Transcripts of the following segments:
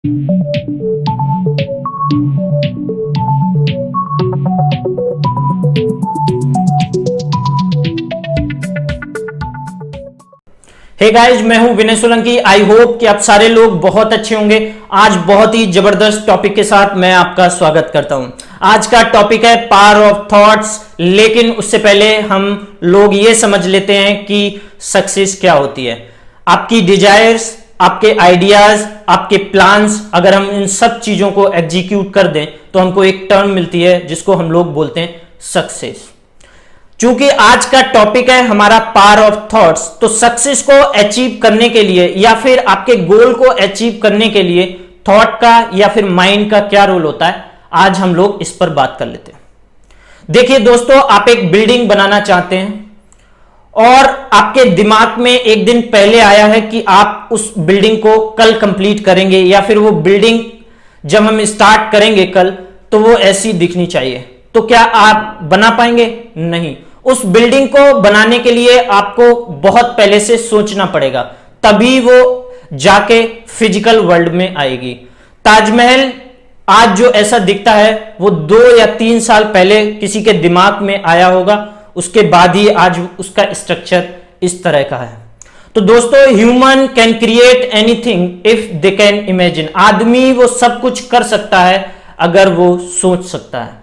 Hey guys, मैं हूं विनय Solanki. I hope कि आप सारे लोग बहुत अच्छे होंगे। आज बहुत ही जबरदस्त टॉपिक के साथ मैं आपका स्वागत करता हूं। आज का टॉपिक है पावर ऑफ थॉट्स। लेकिन उससे पहले हम लोग ये समझ लेते हैं कि सक्सेस क्या होती है। आपकी डिजायर्स, आपके आइडियाज, आपके प्लान्स, अगर हम इन सब चीजों को एग्जीक्यूट कर दें तो हमको एक टर्म मिलती है जिसको हम लोग बोलते हैं सक्सेस। चूंकि आज का टॉपिक है हमारा पावर ऑफ थॉट्स, तो सक्सेस को अचीव करने के लिए या फिर आपके गोल को अचीव करने के लिए थॉट का या फिर माइंड का क्या रोल होता है, आज हम लोग इस पर बात कर लेते हैं। देखिए दोस्तों, आप एक बिल्डिंग बनाना चाहते हैं और आपके दिमाग में एक दिन पहले आया है कि आप उस बिल्डिंग को कल कंप्लीट करेंगे या फिर वो बिल्डिंग जब हम स्टार्ट करेंगे कल तो वो ऐसी दिखनी चाहिए। तो क्या आप बना पाएंगे? नहीं। उस बिल्डिंग को बनाने के लिए आपको बहुत पहले से सोचना पड़ेगा, तभी वो जाके फिजिकल वर्ल्ड में आएगी। ताजमहल आज जो ऐसा दिखता है वो 2 या 3 साल पहले किसी के दिमाग में आया होगा, उसके बाद ही आज उसका स्ट्रक्चर इस तरह का है। तो दोस्तों, human can create anything if they can imagine. आदमी वो सब कुछ कर सकता है अगर वो सोच सकता है।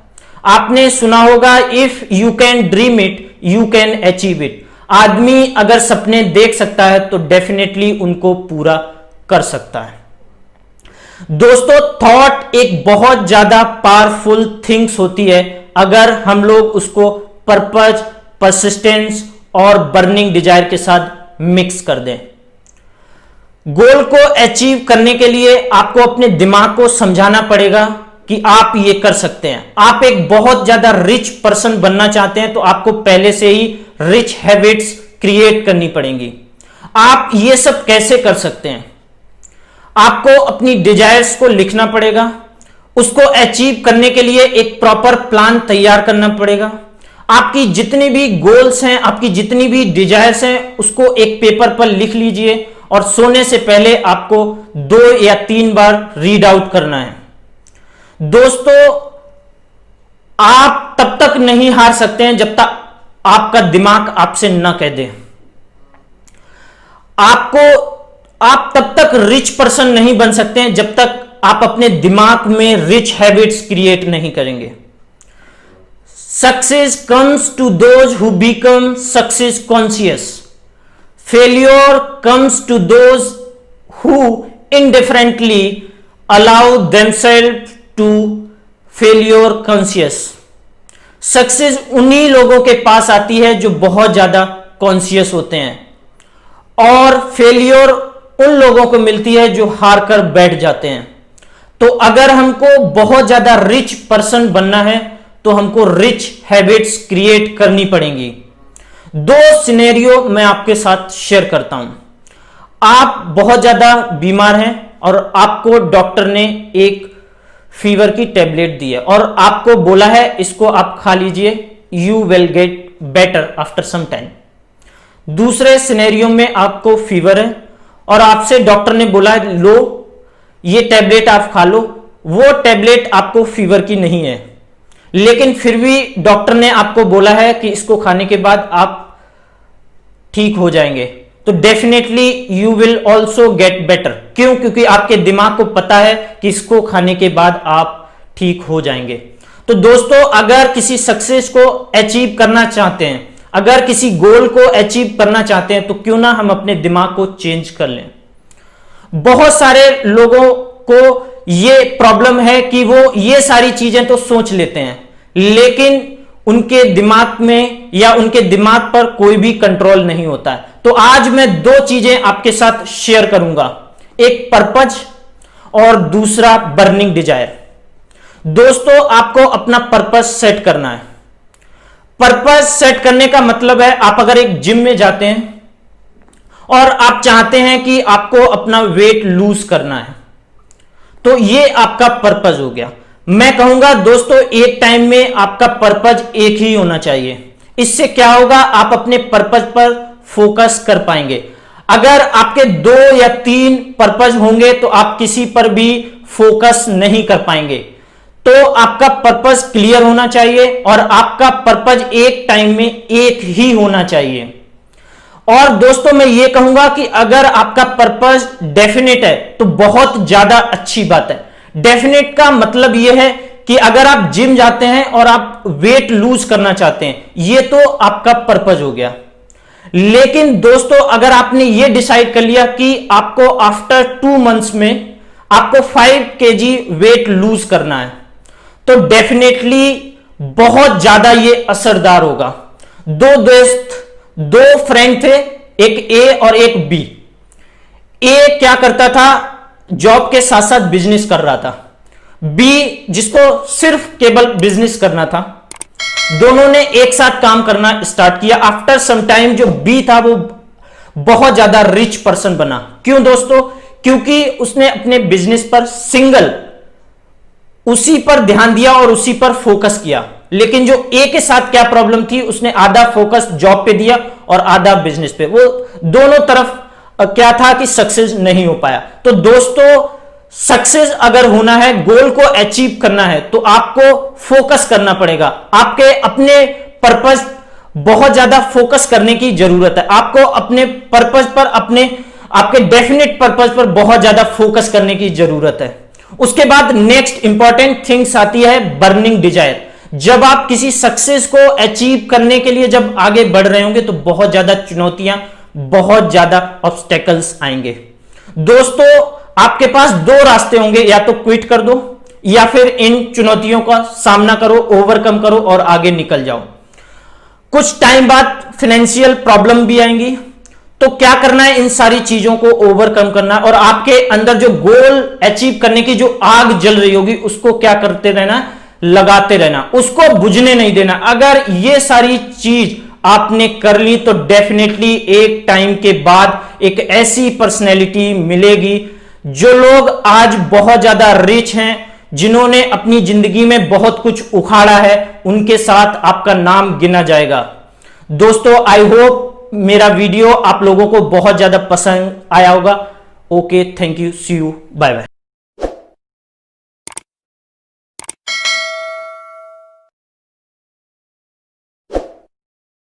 आपने सुना होगा, if you can dream it you can achieve it. आदमी अगर सपने देख सकता है तो डेफिनेटली उनको पूरा कर सकता है। दोस्तों, थॉट एक बहुत ज्यादा पावरफुल थिंग्स होती है अगर हम लोग उसको पर्पज, परसिस्टेंस और बर्निंग डिजायर के साथ मिक्स कर दें। गोल को अचीव करने के लिए आपको अपने दिमाग को समझाना पड़ेगा कि आप ये कर सकते हैं। आप एक बहुत ज्यादा रिच पर्सन बनना चाहते हैं तो आपको पहले से ही रिच हैबिट्स क्रिएट करनी पड़ेंगी। आप ये सब कैसे कर सकते हैं? आपको अपनी डिजायर्स को लिखना पड़ेगा, उसको अचीव करने के लिए एक प्रॉपर प्लान तैयार करना पड़ेगा। आपकी जितनी भी गोल्स हैं, आपकी जितनी भी डिजायर्स हैं, उसको एक पेपर पर लिख लीजिए और सोने से पहले आपको 2 या 3 बार रीड आउट करना है। दोस्तों, आप तब तक नहीं हार सकते हैं जब तक आपका दिमाग आपसे न कह दे। आप तब तक रिच पर्सन नहीं बन सकते हैं जब तक आप अपने दिमाग में रिच हैबिट्स क्रिएट नहीं करेंगे। Success comes to those who become success conscious. Failure comes to those who indifferently allow themselves to failure conscious. Success उन्हीं लोगों के पास आती है जो बहुत ज्यादा कॉन्शियस होते हैं और फेल्योर उन लोगों को मिलती है जो हार कर बैठ जाते हैं। तो अगर हमको बहुत ज्यादा रिच पर्सन बनना है तो हमको रिच हैबिट्स क्रिएट करनी पड़ेंगी। 2 सिनेरियो मैं आपके साथ शेयर करता हूं। आप बहुत ज्यादा बीमार हैं और आपको डॉक्टर ने एक फीवर की टेबलेट दी है और आपको बोला है इसको आप खा लीजिए, you will get better after some time. दूसरे सिनेरियो में आपको फीवर है और आपसे डॉक्टर ने बोला है लो ये टेबलेट आप खा लो। वो टेबलेट आपको फीवर की नहीं है, लेकिन फिर भी डॉक्टर ने आपको बोला है कि इसको खाने के बाद आप ठीक हो जाएंगे। तो definitely you will also get better. क्यों? क्योंकि आपके दिमाग को पता है कि इसको खाने के बाद आप ठीक हो जाएंगे। तो दोस्तों, अगर किसी सक्सेस को अचीव करना चाहते हैं, अगर किसी गोल को अचीव करना चाहते हैं, तो क्यों ना हम अपने दिमाग को चेंज कर लें। बहुत सारे लोगों को ये प्रॉब्लम है कि वो ये सारी चीजें तो सोच लेते हैं, लेकिन उनके दिमाग में या उनके दिमाग पर कोई भी कंट्रोल नहीं होता है। तो आज मैं 2 चीजें आपके साथ शेयर करूंगा, एक पर्पज और दूसरा बर्निंग डिजायर। दोस्तों, आपको अपना पर्पज सेट करना है। पर्पज सेट करने का मतलब है, आप अगर एक जिम में जाते हैं और आप चाहते हैं कि आपको अपना वेट लूज करना है, तो ये आपका पर्पज हो गया। मैं कहूंगा दोस्तों, एक टाइम में आपका पर्पज एक ही होना चाहिए। इससे क्या होगा, आप अपने पर्पज पर फोकस कर पाएंगे। अगर आपके 2 या 3 पर्पज होंगे तो आप किसी पर भी फोकस नहीं कर पाएंगे। तो आपका पर्पज क्लियर होना चाहिए और आपका पर्पज एक टाइम में एक ही होना चाहिए। और दोस्तों मैं ये कहूंगा कि अगर आपका पर्पज डेफिनेट है तो बहुत ज्यादा अच्छी बात है। डेफिनेट का मतलब यह है कि अगर आप जिम जाते हैं और आप वेट लूज करना चाहते हैं, ये तो आपका पर्पज हो गया। लेकिन दोस्तों अगर आपने ये डिसाइड कर लिया कि आपको आफ्टर 2 मंथ्स में आपको 5 kg वेट लूज करना है, तो डेफिनेटली बहुत ज्यादा ये असरदार होगा। 2 फ्रेंड थे, एक ए और एक बी। ए क्या करता था, जॉब के साथ साथ बिजनेस कर रहा था। बी जिसको सिर्फ केवल बिजनेस करना था, दोनों ने एक साथ काम करना स्टार्ट किया। आफ्टर सम टाइम जो बी था वो बहुत ज्यादा रिच पर्सन बना। क्यों दोस्तों? क्योंकि उसने अपने बिजनेस पर सिंगल उसी पर ध्यान दिया और उसी पर फोकस किया। लेकिन जो ए के साथ क्या प्रॉब्लम थी, उसने आधा फोकस जॉब पे दिया और आधा बिजनेस पे। वो दोनों तरफ क्या था कि सक्सेस नहीं हो पाया। तो दोस्तों सक्सेस अगर होना है, गोल को अचीव करना है, तो आपको फोकस करना पड़ेगा। आपके अपने पर्पस बहुत ज्यादा फोकस करने की जरूरत है। आपको अपने पर्पस पर, आपके डेफिनेट पर्पस पर बहुत ज्यादा फोकस करने की जरूरत है। उसके बाद नेक्स्ट इंपॉर्टेंट थिंग्स आती है बर्निंग डिजायर। जब आप किसी सक्सेस को अचीव करने के लिए जब आगे बढ़ रहे होंगे तो बहुत ज्यादा चुनौतियां, बहुत ज्यादा ऑब्स्टेकल्स आएंगे। दोस्तों आपके पास 2 रास्ते होंगे, या तो क्विट कर दो या फिर इन चुनौतियों का सामना करो, ओवरकम करो और आगे निकल जाओ। कुछ टाइम बाद फाइनेंशियल प्रॉब्लम भी आएंगी, तो क्या करना है, इन सारी चीजों को ओवरकम करना और आपके अंदर जो गोल अचीव करने की जो आग जल रही होगी उसको क्या करते रहना, लगाते रहना, उसको बुझने नहीं देना। अगर ये सारी चीज आपने कर ली तो डेफिनेटली एक टाइम के बाद एक ऐसी पर्सनैलिटी मिलेगी। जो लोग आज बहुत ज्यादा रिच हैं, जिन्होंने अपनी जिंदगी में बहुत कुछ उखाड़ा है, उनके साथ आपका नाम गिना जाएगा। दोस्तों आई होप मेरा वीडियो आप लोगों को बहुत ज्यादा पसंद आया होगा। Okay, thank you, see you, bye bye.